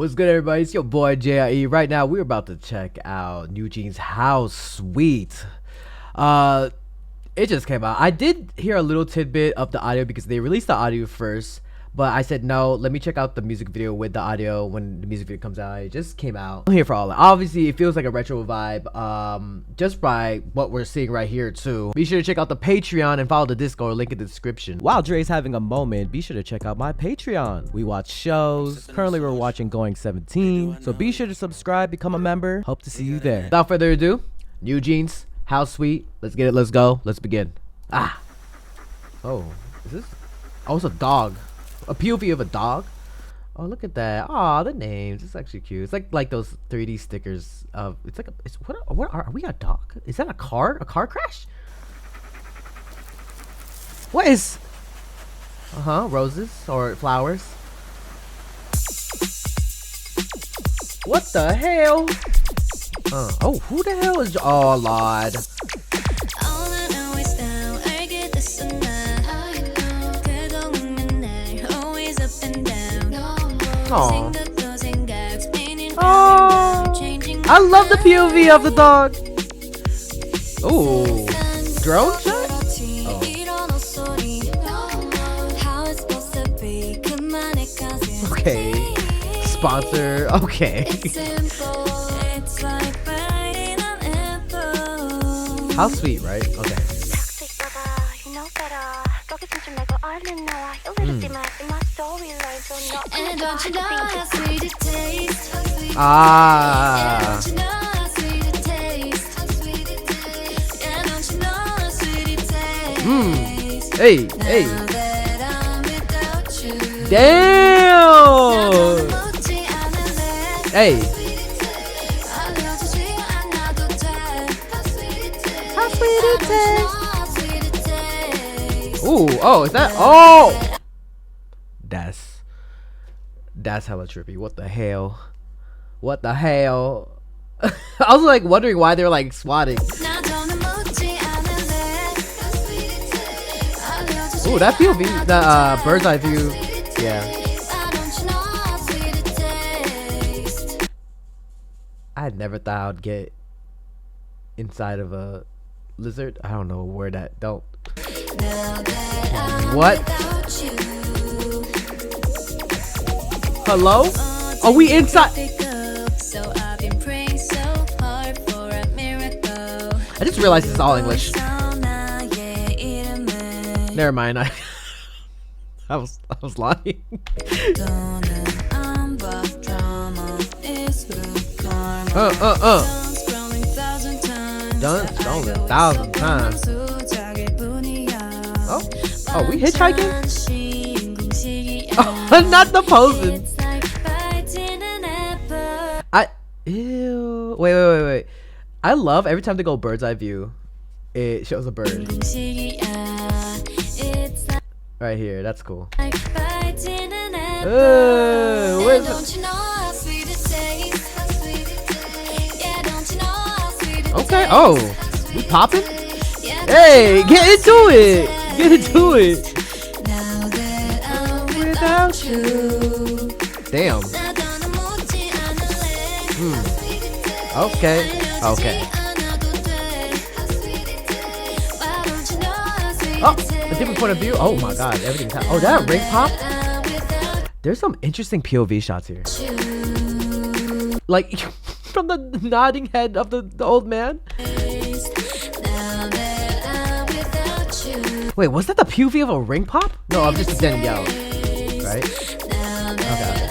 What's good, everybody? It's your boy JRE. Right now, we're about to check out NewJeans' House Sweet. It just came out. I did hear a little tidbit of the audio because they released the audio first, but I said no, let me check out the music video with the audio when the music video comes out. It just came out. I'm here for all that. Obviously, it feels like a retro vibe, just by what we're seeing right here too. Be sure to check out the Patreon and follow the Discord, link in the description. While Dre's having a moment, be sure to check out my Patreon. We watch shows. Currently, we're watching Going 17, so be sure to subscribe, become a member. Hope to see you there. Without further ado, NewJeans, House Sweet. Let's get it. Let's go. Let's begin. Oh, is this? Oh, it's a dog. A POV of a dog. Oh, look at that. Oh, the names. It's actually cute. It's like those 3D stickers of. It's like a. It's what are we a dog? Is that a car? A car crash? What is? Roses or flowers? What the hell? Oh, who the hell is? Oh, Lord. Oh, I love the POV of the dog. Oh, drone shot? Oh. Okay. Sponsor. Okay. How sweet, right? Okay. Hey, hey. Damn. Hey. How sweet it tastes. Ooh, oh, is that? Oh. That's hella trippy. What the hell? What the hell? I was like wondering why they're like swatting. Ooh, that POV, the bird's eye view. Yeah. I never thought I'd get inside of a lizard. I don't know where that don't. What? Hello? Are we inside? I just realized it's all English. Never mind. I was lying. Done stolen 1,000 times. Oh, we hitchhiking? Oh, not the posing. Ew. Wait. I love every time they go bird's eye view, it shows a bird. Right here, that's cool. Where's it? Okay, oh, we popping? Hey, get into it! Get into it! Without you. Damn. Okay. Oh, a different point of view. Oh my god, everything's hot. Oh, that ring pop? There's some interesting POV shots here. Like, from the nodding head of the old man. Wait, was that the POV of a ring pop? No, I'm just standing out. Right? Okay.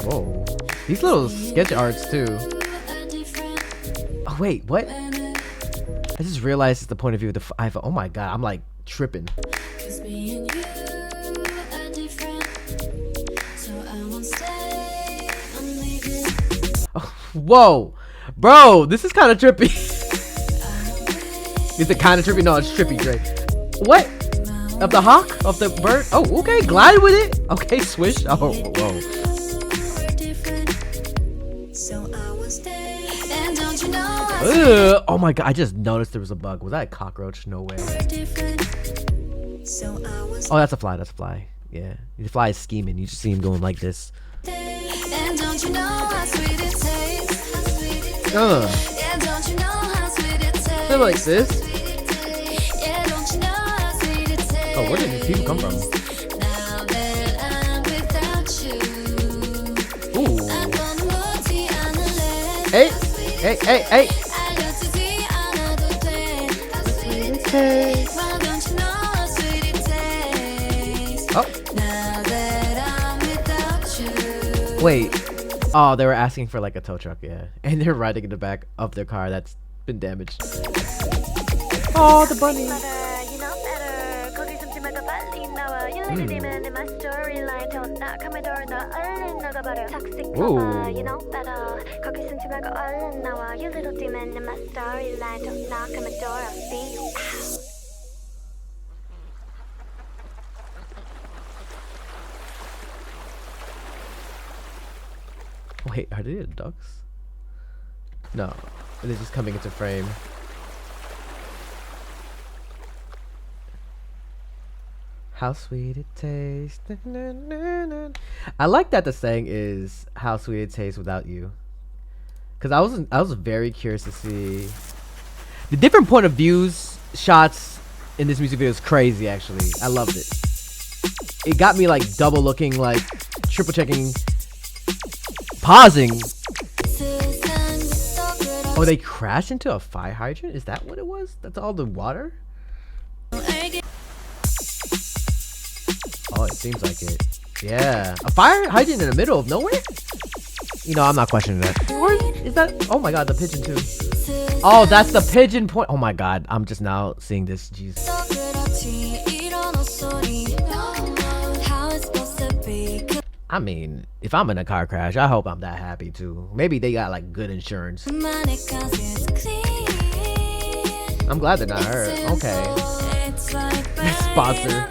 Whoa. These little sketch arts too. Oh wait, what? I just realized it's the point of view of the iPhone. Oh my god, I'm like tripping. Oh, whoa, bro, this is kind of trippy. Is it kind of trippy? No, it's trippy, Dre. What? Of the hawk? Of the bird? Oh, okay, glide with it. Okay, swish. Oh, whoa. So I will stay. And don't you know Ugh. Oh my god, I just noticed there was a bug. Was that a cockroach? No way. Oh, that's a fly. That's a fly. Yeah, the fly is scheming. You just see him going like this. They're like this. Oh, where did these people come from? Ooh. Hey, hey, hey, hey. Oh. Wait. Oh, they were asking for like a tow truck, yeah. And they're riding in the back of their car that's been damaged. Oh, the bunny. Ooh. Wait, are they the ducks? No, they're just coming into frame. How sweet it tastes. Na, na, na. I like that the saying is how sweet it tastes without you. Cause I was very curious to see the different point of views shots in this music video is crazy actually. I loved it. It got me like double looking, like triple checking, pausing. Oh, they crashed into a fire hydrant? Is that what it was? That's all the water? Oh, it seems like it. Yeah. A fire hydrant in the middle of nowhere? You know, I'm not questioning that. Where is that? Oh my god, the pigeon too. Oh, that's the pigeon point. Oh my god, I'm just now seeing this. Jeez. I mean, if I'm in a car crash, I hope I'm that happy too. Maybe they got like good insurance. I'm glad they're not hurt. Okay. Sponsor.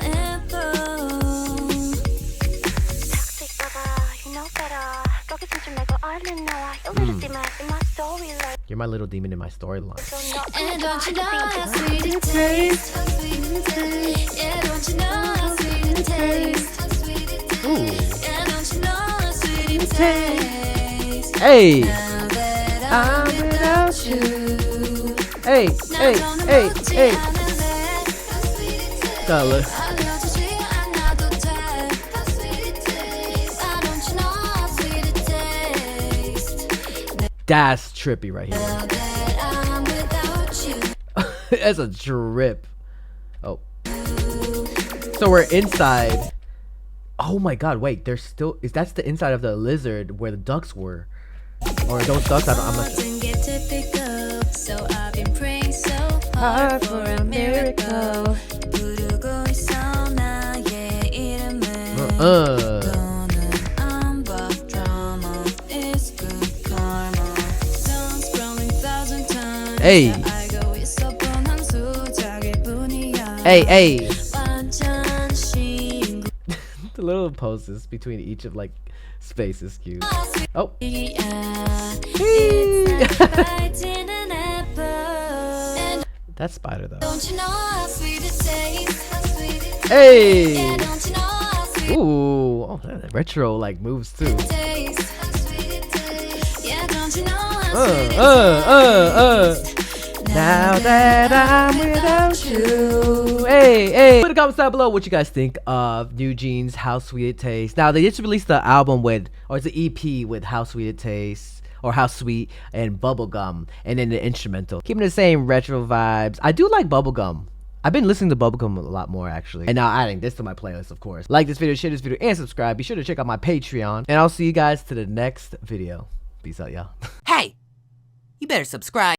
You're my little demon in my storyline. And don't you know how sweet it tastes? Ooh. Hey. I'm without you. Hey, hey, hey, hey. Gotta That's trippy right here. That's a trip. Oh. So we're inside. Oh my god, wait, there's still that's the inside of the lizard where the ducks were. Or those ducks, I'm not sure. So I've been praying so hard for a miracle. Hey. Hey, hey. The little poses between each of like spaces cute. Oh. That spider though. Hey. Ooh. Oh, that retro like moves too. Now that I'm without you. Hey, hey. Put a comment down below what you guys think of NewJeans' How Sweet It Tastes. Now, they just released the album with, or it's an EP with How Sweet It Tastes, or How Sweet, and Bubblegum, and then the instrumental. Keeping the same retro vibes. I do like Bubblegum. I've been listening to Bubblegum a lot more, actually. And now adding this to my playlist, of course. Like this video, share this video, and subscribe. Be sure to check out my Patreon. And I'll see you guys to the next video. Peace out, y'all. Hey, you better subscribe.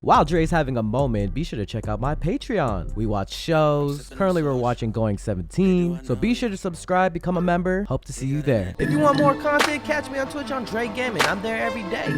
While Dre's having a moment, be sure to check out my Patreon. We watch shows. Currently, we're watching Going 17. So be sure to subscribe, become a member. Hope to see you there. If you want more content, catch me on Twitch on Jrekml. I'm there every day.